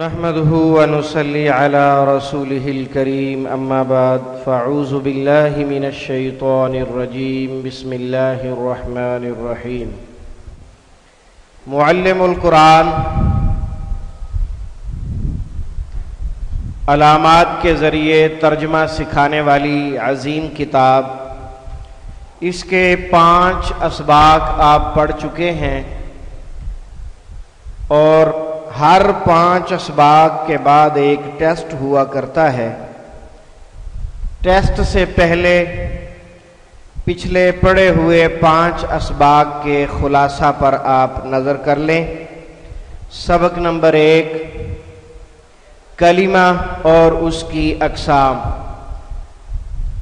نحمده ونصلي على رسوله الكريم اما بعد فاعوذ بالله من الشيطان الرجيم بسم الله الرحمن الرحيم معلم القرآن علامات کے ذریعے ترجمہ سکھانے والی عظیم کتاب، اس کے 5 اسباق آپ پڑھ چکے ہیں اور ہر 5 اسباق کے بعد ایک ٹیسٹ ہوا کرتا ہے۔ ٹیسٹ سے پہلے پچھلے پڑھے ہوئے 5 اسباق کے خلاصہ پر آپ نظر کر لیں۔ سبق نمبر 1، کلمہ اور اس کی اقسام۔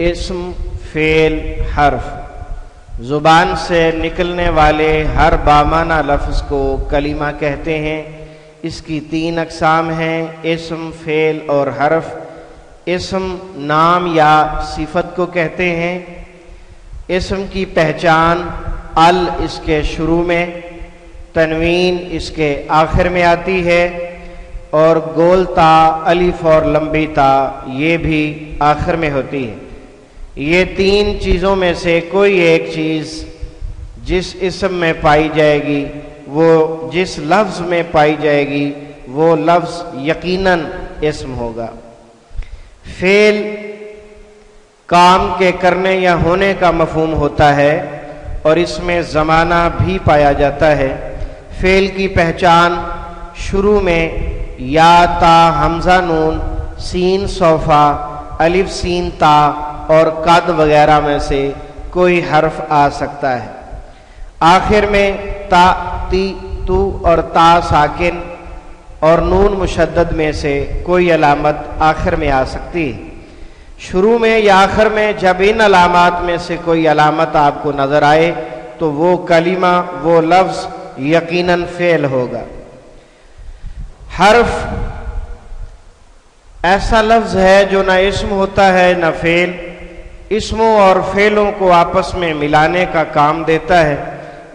اسم، فعل، حرف۔ زبان سے نکلنے والے ہر بامعنی لفظ کو کلمہ کہتے ہیں۔ اس کی 3 اقسام ہیں، اسم، فعل اور حرف۔ اسم نام یا صفت کو کہتے ہیں۔ اسم کی پہچان ال اس کے شروع میں، تنوین اس کے آخر میں آتی ہے، اور گول تا، الف اور لمبی تا یہ بھی آخر میں ہوتی ہے۔ یہ 3 چیزوں میں سے کوئی ایک چیز جس اسم میں پائی جائے گی، وہ جس لفظ میں پائی جائے گی، وہ لفظ یقیناً اسم ہوگا۔ فعل کام کے کرنے یا ہونے کا مفہوم ہوتا ہے اور اس میں زمانہ بھی پایا جاتا ہے۔ فعل کی پہچان شروع میں یا، تا، حمزہ نون، سین صوفہ، الف سین تا اور قد وغیرہ میں سے کوئی حرف آ سکتا ہے۔ آخر میں تا، تی، تو اور تا ساکن اور نون مشدد میں سے کوئی علامت آخر میں آ سکتی ہے۔ شروع میں یا آخر میں جب ان علامات میں سے کوئی علامت آپ کو نظر آئے تو وہ کلمہ، وہ لفظ یقیناً فعل ہوگا۔ حرف ایسا لفظ ہے جو نہ اسم ہوتا ہے نہ فعل، اسموں اور فعلوں کو آپس میں ملانے کا کام دیتا ہے۔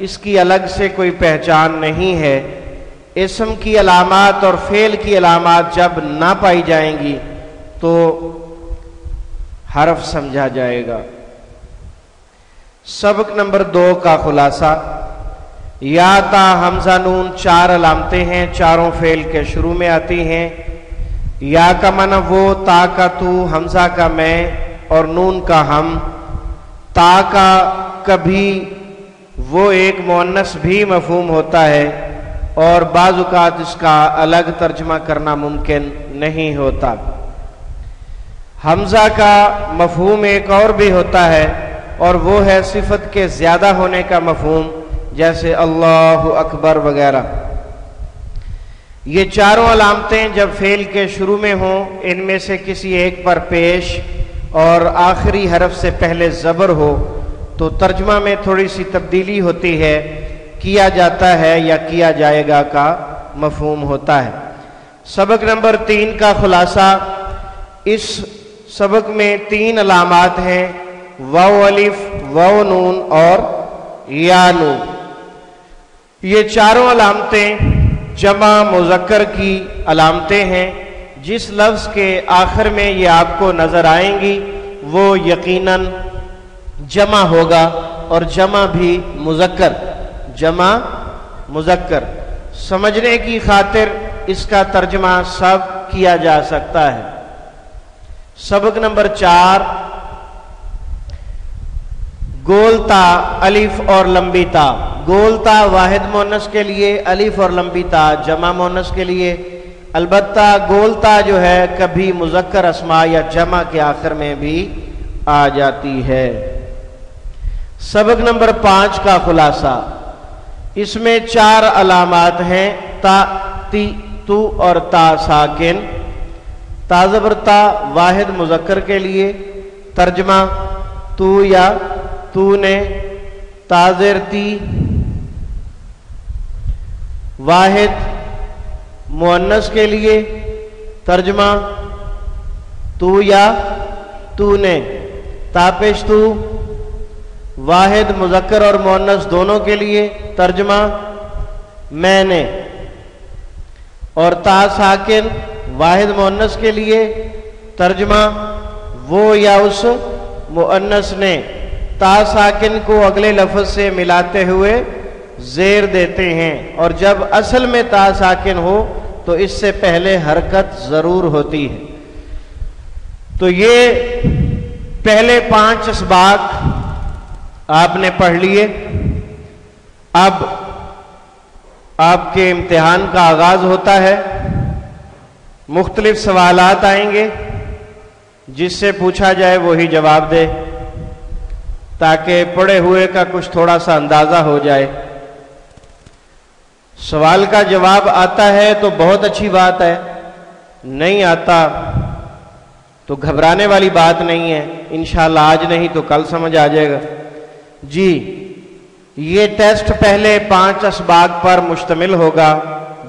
اس کی الگ سے کوئی پہچان نہیں ہے۔ اسم کی علامات اور فعل کی علامات جب نہ پائی جائیں گی تو حرف سمجھا جائے گا۔ سبق نمبر 2 کا خلاصہ۔ یا، تا، حمزہ نون 4 علامتیں ہیں، چاروں فعل کے شروع میں آتی ہیں۔ یا کا معنی وہ، تا کا تو، حمزہ کا میں اور نون کا ہم۔ تا کا کبھی وہ ایک مؤنث بھی مفہوم ہوتا ہے اور بعض اوقات اس کا الگ ترجمہ کرنا ممکن نہیں ہوتا۔ حمزہ کا مفہوم ایک اور بھی ہوتا ہے اور وہ ہے صفت کے زیادہ ہونے کا مفہوم، جیسے اللہ اکبر وغیرہ۔ یہ چاروں علامتیں جب فعل کے شروع میں ہوں، ان میں سے کسی ایک پر پیش اور آخری حرف سے پہلے زبر ہو تو ترجمہ میں تھوڑی سی تبدیلی ہوتی ہے، کیا جاتا ہے یا کیا جائے گا کا مفہوم ہوتا ہے۔ سبق نمبر 3 کا خلاصہ۔ اس سبق میں 3 علامات ہیں، واو الف، واو نون اور یا نون۔ یہ چاروں علامتیں جمع مذکر کی علامتیں ہیں۔ جس لفظ کے آخر میں یہ آپ کو نظر آئیں گی وہ یقیناً جمع ہوگا، اور جمع بھی مذکر، جمع مذکر۔ سمجھنے کی خاطر اس کا ترجمہ سب کیا جا سکتا ہے۔ سبق نمبر 4، گول تا، الف اور لمبی تا۔ گول تا واحد مؤنث کے لیے، الف اور لمبی تا جمع مؤنث کے لیے۔ البتہ گول تا جو ہے کبھی مذکر اسماء یا جمع کے آخر میں بھی آ جاتی ہے۔ سبق نمبر 5 کا خلاصہ۔ اس میں 4 علامات ہیں، تا، تی، تو اور تا ساکن۔ تا زبر تا واحد مذکر کے لیے، ترجمہ تو یا تو نے۔ تا زیر تی واحد مؤنث کے لیے، ترجمہ تو یا تو نے۔ تا پیش تو واحد مذکر اور مؤنث دونوں کے لیے، ترجمہ میں نے۔ اور تا ساکن واحد مؤنث کے لیے ترجمہ، وہ یا اس مؤنث نے تا ساکن کو اگلے لفظ سے ملاتے ہوئے زیر دیتے ہیں، اور جب اصل میں تا ساکن ہو تو اس سے پہلے حرکت ضرور ہوتی ہے۔ تو یہ پہلے 5 اسباق آپ نے پڑھ لیے۔ اب آپ کے امتحان کا آغاز ہوتا ہے، مختلف سوالات آئیں گے، جس سے پوچھا جائے وہی جواب دے، تاکہ پڑھے ہوئے کا کچھ تھوڑا سا اندازہ ہو جائے۔ سوال کا جواب آتا ہے تو بہت اچھی بات ہے، نہیں آتا تو گھبرانے والی بات نہیں ہے، انشاءاللہ آج نہیں تو کل سمجھ آ جائے گا۔ جی، یہ ٹیسٹ پہلے 5 اسباق پر مشتمل ہوگا،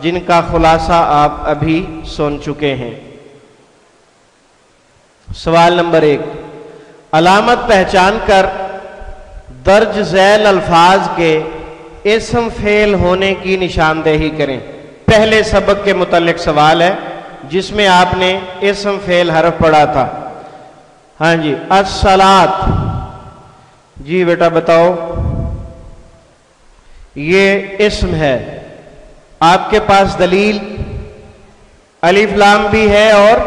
جن کا خلاصہ آپ ابھی سن چکے ہیں۔ سوال نمبر 1، علامت پہچان کر درج ذیل الفاظ کے اسم فعل ہونے کی نشاندہی کریں۔ پہلے سبق کے متعلق سوال ہے، جس میں آپ نے اسم فعل حرف پڑھا تھا۔ ہاں جی، الصلاۃ، جی بیٹا بتاؤ، یہ اسم ہے، آپ کے پاس دلیل الف لام بھی ہے اور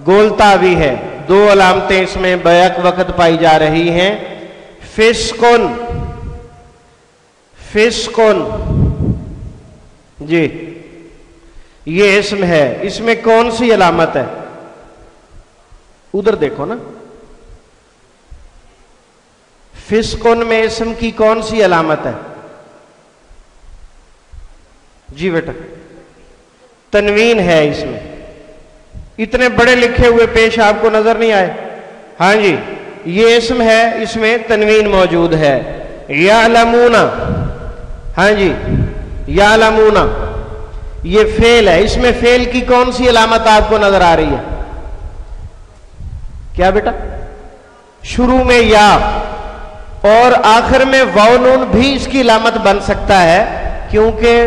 گولتا بھی ہے، 2 علامتیں اس میں بیک وقت پائی جا رہی ہیں۔ فسقن، فسقن، جی یہ اسم ہے، اس میں کون سی علامت ہے؟ ادھر دیکھو نا، فسقن میں اسم کی کون سی علامت ہے؟ جی بیٹا، تنوین ہے اس میں۔ اتنے بڑے لکھے ہوئے پیش آپ کو نظر نہیں آئے؟ ہاں جی، یہ اسم ہے، اس میں تنوین موجود ہے۔ یعلمون، ہاں جی یعلمون، یہ فعل ہے، اس میں فعل کی کون سی علامت آپ کو نظر آ رہی ہے؟ کیا بیٹا؟ شروع میں یا اور آخر میں واو نون بھی اس کی علامت بن سکتا ہے، کیونکہ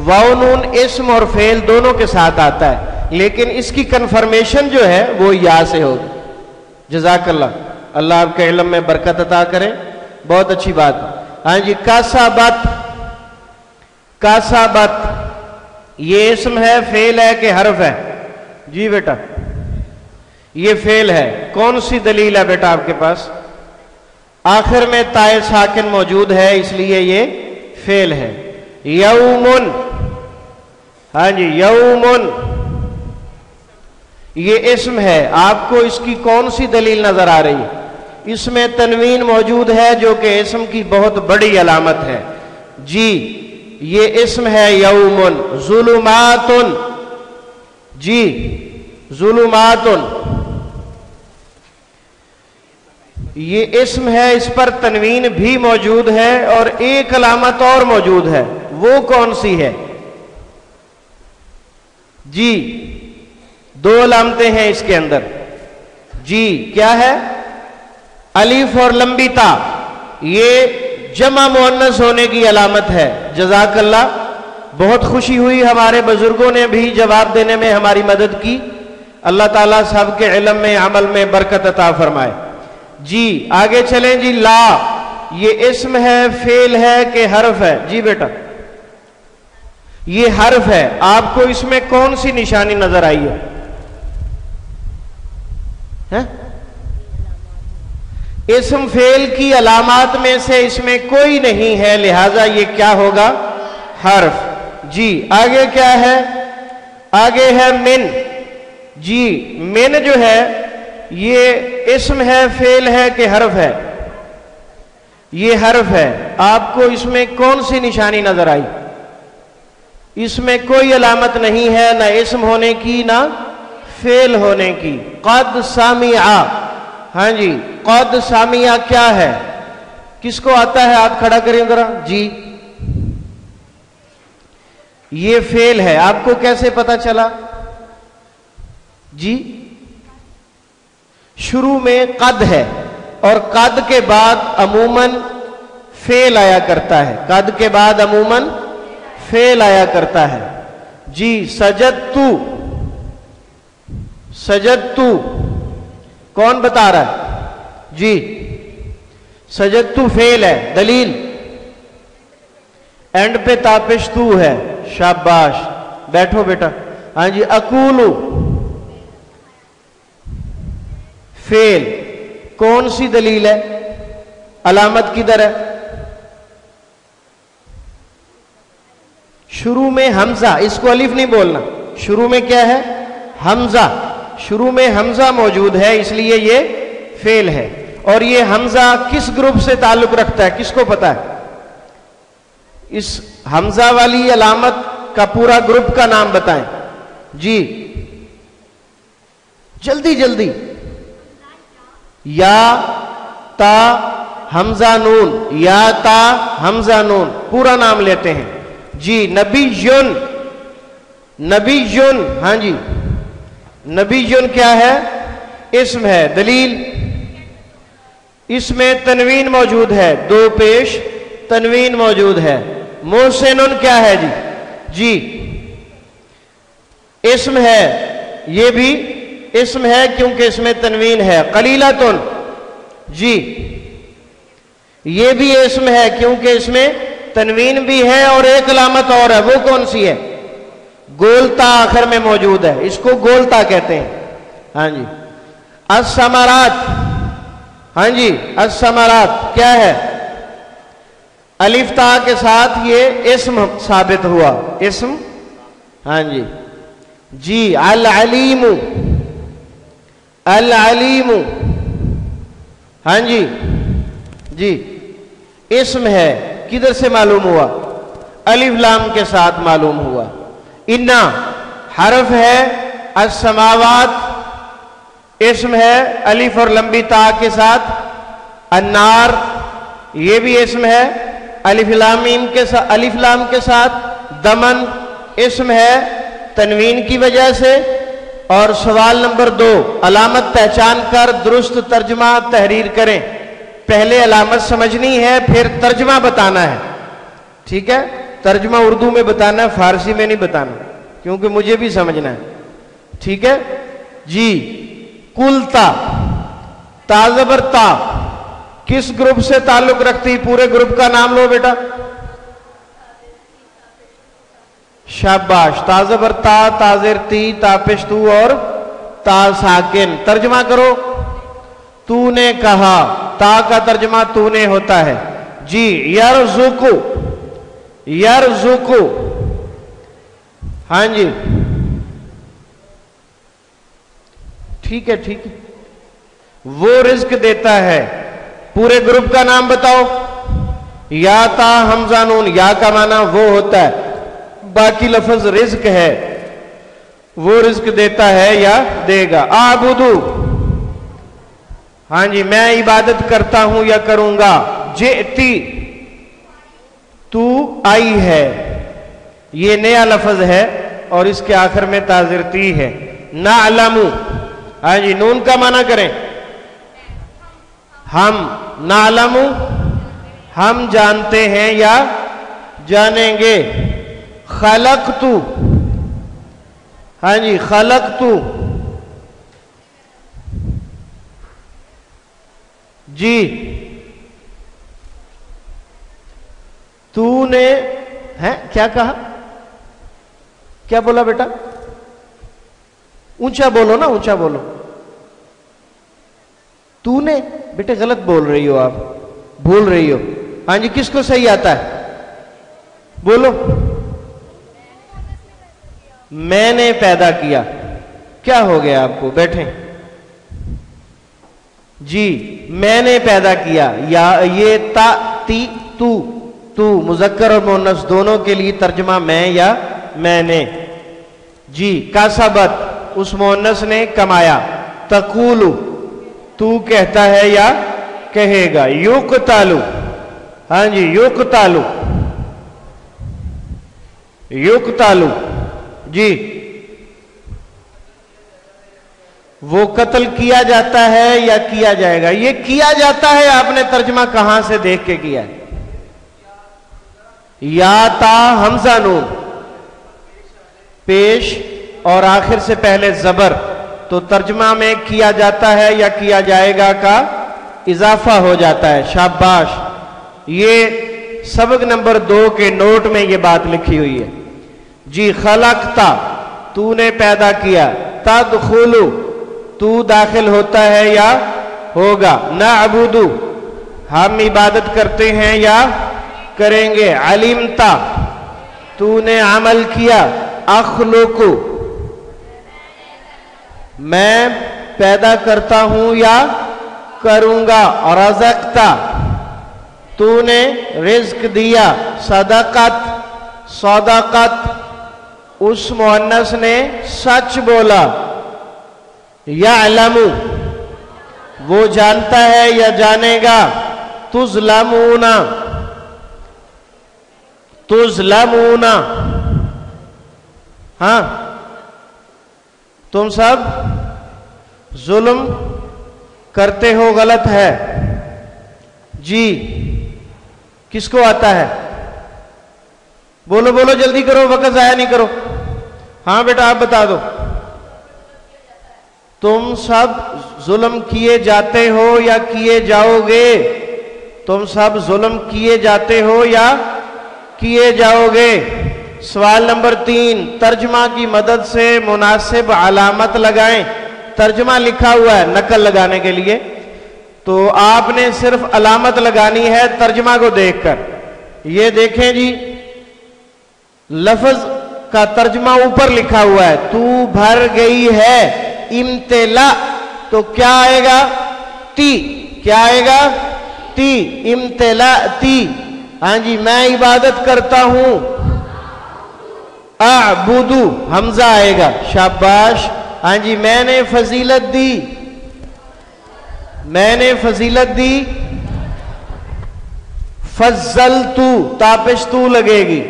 واو نون اسم اور فعل دونوں کے ساتھ آتا ہے، لیکن اس کی کنفرمیشن جو ہے وہ یا سے ہوگی۔ جزاک اللہ، اللہ آپ کے علم میں برکت عطا کرے، بہت اچھی بات۔ ہاں جی، کاسبت، کاسبت، یہ اسم ہے، فعل ہے کہ حرف ہے؟ جی بیٹا یہ فعل ہے۔ کون سی دلیل ہے بیٹا آپ کے پاس؟ آخر میں تائے ساکن موجود ہے، اس لیے یہ فعل ہے۔ یومن، ہاں جی یومن، یہ اسم ہے، آپ کو اس کی کون سی دلیل نظر آ رہی ہے؟ اس میں تنوین موجود ہے، جو کہ اسم کی بہت بڑی علامت ہے۔ جی یہ اسم ہے یومن۔ ظلماتن، جی ظلماتن، یہ اسم ہے، اس پر تنوین بھی موجود ہے اور ایک علامت اور موجود ہے، وہ کون سی ہے؟ جی 2 علامتیں ہیں اس کے اندر۔ جی کیا ہے؟ الف اور لمبی تا، یہ جمع مؤنث ہونے کی علامت ہے۔ جزاک اللہ، بہت خوشی ہوئی، ہمارے بزرگوں نے بھی جواب دینے میں ہماری مدد کی۔ اللہ تعالیٰ سب کے علم میں عمل میں برکت عطا فرمائے۔ جی آگے چلیں۔ جی لا، یہ اسم ہے، فعل ہے کہ حرف ہے؟ جی بیٹا یہ حرف ہے، آپ کو اس میں کون سی نشانی نظر آئی ہے؟ اسم فعل کی علامات میں سے اس میں کوئی نہیں ہے، لہذا یہ کیا ہوگا؟ حرف۔ جی آگے کیا ہے؟ آگے ہے من۔ جی من جو ہے یہ اسم ہے، فعل ہے کہ حرف ہے؟ یہ حرف ہے، آپ کو اس میں کون سی نشانی نظر آئی؟ اس میں کوئی علامت نہیں ہے، نہ اسم ہونے کی نہ فعل ہونے کی۔ قد سامعہ، ہاں جی قد سامعہ کیا ہے؟ کس کو آتا ہے؟ ہاتھ کھڑا کریں ذرا۔ جی یہ فعل ہے، آپ کو کیسے پتا چلا؟ جی شروع میں قد ہے، اور قد کے بعد عموماً فعل آیا کرتا ہے، قد کے بعد عموماً فعل آیا کرتا ہے۔ جی سجدتو، سجدتو کون بتا رہا ہے؟ جی سجدتو فعل ہے، دلیل اینڈ پہ تاپش تو ہے، شاباش، بیٹھو بیٹا۔ ہاں جی اکولو فعل، کون سی دلیل ہے؟ علامت کدھر ہے؟ شروع میں حمزہ، اس کو الف نہیں بولنا، شروع میں کیا ہے؟ حمزہ، شروع میں حمزہ موجود ہے، اس لیے یہ فعل ہے۔ اور یہ حمزہ کس گروپ سے تعلق رکھتا ہے، کس کو پتا ہے؟ اس حمزہ والی علامت کا پورا گروپ کا نام بتائیں جی، جلدی جلدی۔ یا تا حمزہ نون، یا تا حمزہ نون، پورا نام لیتے ہیں جی۔ نبیٌ، نبیٌ، ہاں جی نبیٌ کیا ہے؟ اسم ہے، دلیل اس میں تنوین موجود ہے، دو پیش تنوین موجود ہے۔ محسنٌ کیا ہے جی؟ جی اسم ہے، یہ بھی اسم ہے کیونکہ اس میں تنوین ہے۔ قلیلۃٌ جی یہ بھی اسم ہے کیونکہ اس میں تنوین بھی ہے اور ایک علامت اور ہے، وہ کون سی ہے؟ گولتا آخر میں موجود ہے، اس کو گولتا کہتے ہیں۔ ہاں جی الثمرات، ہاں جی الثمرات کیا ہے؟ الف تا کے ساتھ یہ اسم ثابت ہوا، اسم، ہاں جی جی العلیم، العلیم، ہاں جی جی اسم ہے، کدھر سے معلوم ہوا؟ الف لام کے ساتھ معلوم ہوا۔ انا حرف ہے، السماوات اسم ہے، الف اور لمبی تا کے ساتھ۔ النار یہ بھی اسم ہے، الف لام میم کے ساتھ، الف لام کے ساتھ۔ دمن اسم ہے تنوین کی وجہ سے۔ اور سوال نمبر 2، علامت پہچان کر درست ترجمہ تحریر کریں۔ پہلے علامت سمجھنی ہے، پھر ترجمہ بتانا ہے، ٹھیک ہے؟ ترجمہ اردو میں بتانا ہے، فارسی میں نہیں بتانا، کیونکہ مجھے بھی سمجھنا ہے، ٹھیک ہے جی۔ کلتا، تا زبر تا کس گروپ سے تعلق رکھتی؟ پورے گروپ کا نام لو بیٹا، شاباش۔ تا زبر تا، تا زیر تی، تا پیش تو اور تا ساکن۔ ترجمہ کرو۔ تو نے کہا، تا کا ترجمہ تو نے ہوتا ہے جی۔ یرزقو، یرزقو، ہاں جی ٹھیک ہے ٹھیک ہے، وہ رزق دیتا ہے۔ پورے گروپ کا نام بتاؤ۔ یا تا حمزہ نون، یا کا معنی وہ ہوتا ہے، باقی لفظ رزق ہے، وہ رزق دیتا ہے یا دے گا۔ اعبدو، ہاں جی میں عبادت کرتا ہوں یا کروں گا۔ جئتی، تو آئی ہے، یہ نیا لفظ ہے اور اس کے آخر میں تازرتی ہے۔ نعلم، ہاں جی نون کا معنی کریں، ہم، نعلم ہم جانتے ہیں یا جانیں گے۔ خلقتو، ہاں جی خلقتو، جی تو نے ہے کیا کہا؟ کیا بولا بیٹا؟ اونچا بولو نا، اونچا بولو۔ تو نے بیٹے غلط بول رہی ہو، آپ بھول رہی ہو۔ ہاں جی کس کو صحیح آتا ہے؟ بولو۔ میں نے پیدا کیا، کیا ہو گیا آپ کو؟ بیٹھیں جی میں نے پیدا کیا، یا یہ تا تی تو مذکر اور مؤنث دونوں کے لیے ترجمہ میں یا میں نے جی۔ کسبت اس مؤنث نے کمایا۔ تقولو تو کہتا ہے یا کہے گا۔ یقتلو، ہاں جی یقتلو، یقتلو جی وہ قتل کیا جاتا ہے یا کیا جائے گا؟ یہ کیا جاتا ہے، آپ نے ترجمہ کہاں سے دیکھ کے کیا ہے؟ یا تا حمزہ نون، پیش اور آخر سے پہلے زبر، تو ترجمہ میں کیا جاتا ہے یا کیا جائے گا کا اضافہ ہو جاتا ہے۔ شاباش، یہ سبق نمبر 2 کے نوٹ میں یہ بات لکھی ہوئی ہے جی۔ خلقتا، تو نے پیدا کیا، تدخلو، تو داخل ہوتا ہے یا ہوگا، نعبدو، ہم عبادت کرتے ہیں یا کریں گے، علمتا، تو نے عمل کیا، اخلقو، میں پیدا کرتا ہوں یا کروں گا، رزقتا، تو نے رزق دیا، صدقت، صدقت، اس مؤنث نے سچ بولا، یعلم، وہ جانتا ہے یا جانے گا، تظلمون، تظلمون، ہاں تم سب ظلم کرتے ہو، غلط ہے جی۔ کس کو آتا ہے؟ بولو بولو جلدی کرو، وقت ضائع نہیں کرو۔ ہاں بیٹا آپ بتا دو۔ تم سب ظلم کیے جاتے ہو یا کیے جاؤ گے؟ تم سب ظلم کیے جاتے ہو یا کیے جاؤ گے؟ سوال نمبر 3، ترجمہ کی مدد سے مناسب علامت لگائیں۔ ترجمہ لکھا ہوا ہے نقل لگانے کے لیے، تو آپ نے صرف علامت لگانی ہے ترجمہ کو دیکھ کر۔ یہ دیکھیں جی، لفظ کا ترجمہ اوپر لکھا ہوا ہے، تو بھر گئی ہے، امتلا، تو کیا آئے گا؟ تی، کیا آئے گا؟ تی، امتلا تی، ہاں جی، میں عبادت کرتا ہوں، اعبدو، حمزہ آئے گا، شاباش، ہاں جی، میں نے فضیلت دی، میں نے فضیلت دی، فضلتو، تاپش تو لگے گی،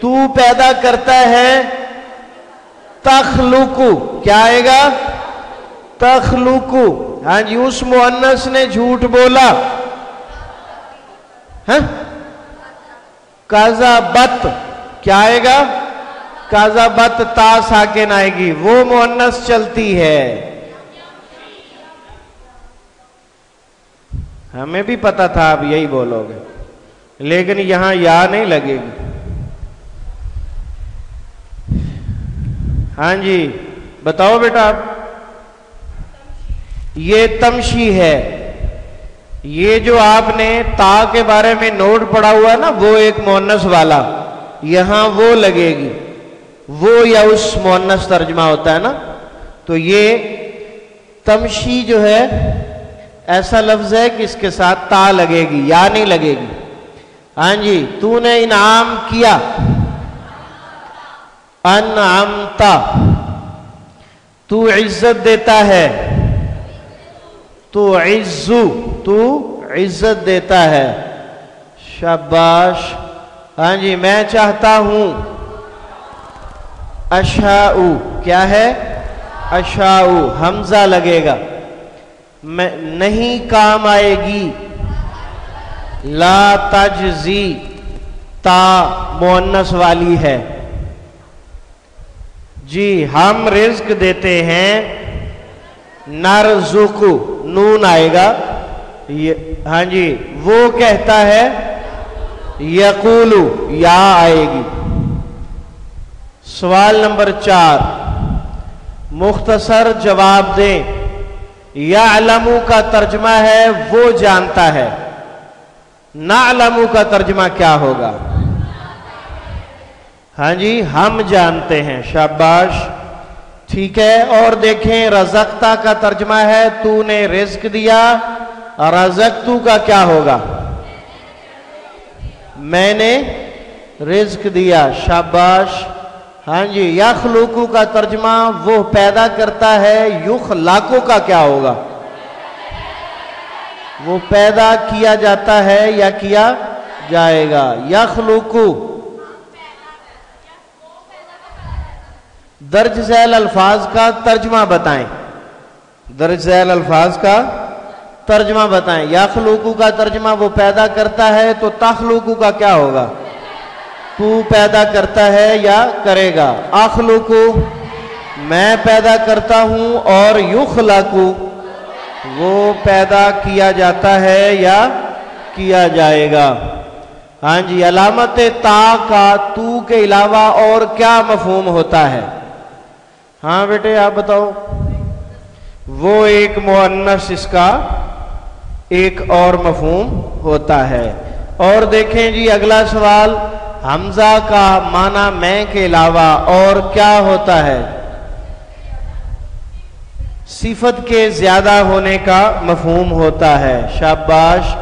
تو پیدا کرتا ہے، تخلقو، کیا آئے گا؟ تخلقو، ہاں جی، اس مؤنث نے جھوٹ بولا، ہاں، کذبت، کیا آئے گا؟ کذبت، تا ساکن آئے گی، وہ مؤنث چلتی ہے۔ ہمیں بھی پتا تھا آپ یہی بولو گے، لیکن یہاں یا نہیں لگے گی۔ ہاں جی بتاؤ بیٹا آپ۔ یہ تمشی ہے، یہ جو آپ نے تا کے بارے میں نوٹ پڑا ہوا ہے نا، وہ ایک مؤنث والا، یہاں وہ لگے گی، وہ یا اس مؤنث ترجمہ ہوتا ہے نا، تو یہ تمشی جو ہے ایسا لفظ ہے کہ اس کے ساتھ تا لگے گی، یا نہیں لگے گی۔ ہاں جی، تو نے انعام کیا، انعمتا، تو عزت دیتا ہے، تو عزو، تو عزت دیتا ہے، شاباش، ہاں جی، میں چاہتا ہوں، اشاؤ، کیا ہے؟ اشاؤ، حمزہ لگے گا، نہیں کام آئے گی، لا تجزی، تا مؤنث والی ہے جی، ہم رزق دیتے ہیں، نرزق، نون آئے گا، ہاں جی، وہ کہتا ہے، یقولو، یا آئے گی۔ سوال نمبر 4، مختصر جواب دیں۔ یعلمو کا ترجمہ ہے وہ جانتا ہے، نعلمو کا ترجمہ کیا ہوگا؟ ہاں جی، ہم جانتے ہیں، شاباش، ٹھیک ہے۔ اور دیکھیں، رزقتا کا ترجمہ ہے تو نے رزق دیا، رزقتو کا کیا ہوگا؟ میں نے رزق دیا، شاباش، ہاں جی۔ یخلقو کا ترجمہ وہ پیدا کرتا ہے، یخلقو کا کیا ہوگا؟ وہ پیدا کیا جاتا ہے یا کیا جائے گا، یخلقو۔ درج ذیل الفاظ کا ترجمہ بتائیں، درج ذیل الفاظ کا ترجمہ بتائیں۔ یخلقو کا ترجمہ وہ پیدا کرتا ہے، تو تخلقو کا کیا ہوگا؟ تو پیدا کرتا ہے یا کرے گا؟ اخلق میں پیدا کرتا ہوں، اور یخلق وہ پیدا کیا جاتا ہے یا کیا جائے گا۔ ہاں جی، علامت تا کا تو کے علاوہ اور کیا مفہوم ہوتا ہے؟ ہاں بیٹے آپ بتاؤ۔ وہ ایک مؤنث، اس کا ایک اور مفہوم ہوتا ہے۔ اور دیکھیں جی اگلا سوال، حمزہ کا معنی میں کے علاوہ اور کیا ہوتا ہے؟ صفت کے زیادہ ہونے کا مفہوم ہوتا ہے۔ شاباش۔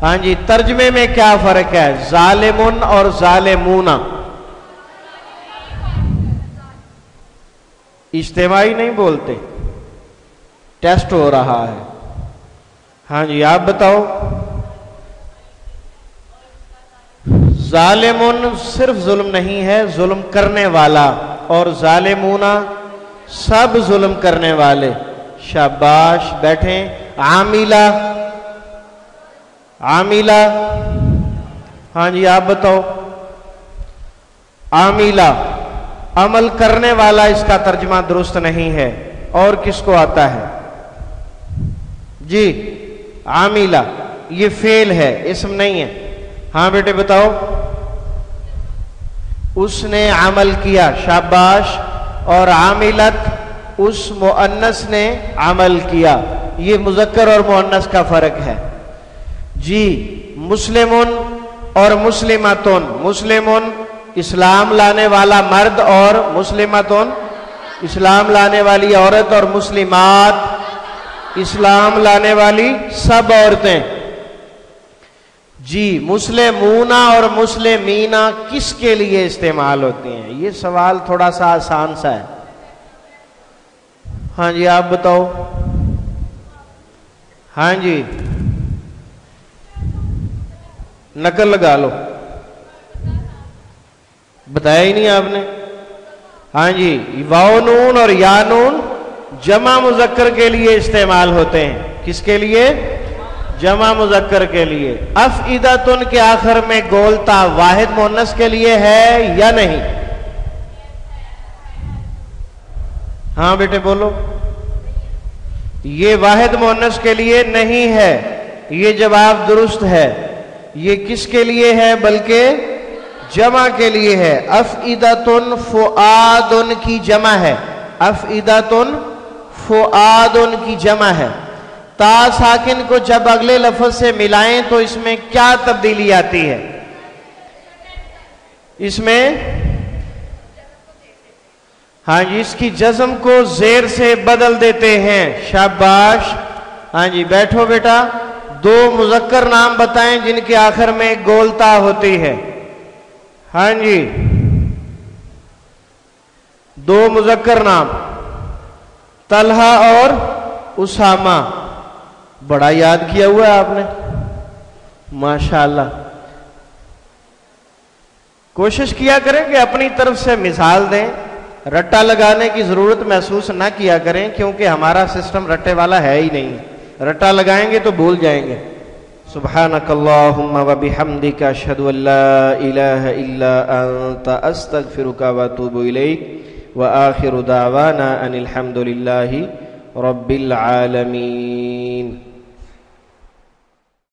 ہاں جی، ترجمے میں کیا فرق ہے ظالمن اور ظالمون؟ اجتماعی نہیں بولتے، ٹیسٹ ہو رہا ہے۔ ہاں جی آپ بتاؤ۔ ظالمن صرف ظلم نہیں ہے، ظلم کرنے والا، اور ظالمون سب ظلم کرنے والے۔ شاباش، بیٹھیں۔ عاملہ، عاملہ، ہاں جی آپ بتاؤ۔ عاملہ عمل کرنے والا، اس کا ترجمہ درست نہیں ہے، اور کس کو آتا ہے؟ جی عاملہ، یہ فعل ہے، اسم نہیں ہے۔ ہاں بیٹے بتاؤ۔ اس نے عمل کیا، شاباش۔ اور عاملت، اس مؤنث نے عمل کیا۔ یہ مذکر اور مؤنث کا فرق ہے۔ جی مسلمون اور مسلماتون، مسلمون اسلام لانے والا مرد، اور مسلماتون اسلام لانے والی عورت، اور مسلمات اسلام لانے والی سب عورتیں۔ جی مسلمونہ اور مسلمینہ کس کے لیے استعمال ہوتے ہیں؟ یہ سوال تھوڑا سا آسان سا ہے۔ ہاں جی آپ بتاؤ۔ ہاں جی نقل لگا لو، بتایا ہی نہیں آپ نے۔ ہاں جی واو نون اور یا نون جمع مذکر کے لیے استعمال ہوتے ہیں۔ کس کے لیے؟ جمع مذکر کے لیے۔ افئدۃن کے آخر میں گولتا واحد مؤنث کے لیے ہے یا نہیں؟ ہاں بیٹے بولو۔ یہ واحد مؤنث کے لیے نہیں ہے، یہ جواب درست ہے۔ یہ کس کے لیے ہے؟ بلکہ جمع کے لیے ہے۔ افئدۃن فؤادن کی جمع ہے، افئدۃن فؤادن کی جمع ہے۔ تا ساکن کو جب اگلے لفظ سے ملائیں تو اس میں کیا تبدیلی آتی ہے؟ اس میں ہاں جی اس کی جزم کو زیر سے بدل دیتے ہیں۔ شاباش۔ ہاں جی بیٹھو بیٹا۔ دو مذکر نام بتائیں جن کے آخر میں گولتا ہوتی ہے۔ ہاں جی دو مذکر نام، طلحہ اور اسامہ۔ بڑا یاد کیا ہوا ہے آپ نے، ماشاءاللہ۔ کوشش کیا کریں کہ اپنی طرف سے مثال دیں، رٹا لگانے کی ضرورت محسوس نہ کیا کریں، کیونکہ ہمارا سسٹم رٹے والا ہے ہی نہیں۔ رٹا لگائیں گے تو بھول جائیں گے۔ سبحانک اللہم و بحمدک اشہد ان لا الہ الا انت استغفرک و اتوب الیک وآخر دعوانا ان الحمد للہ رب العالمین۔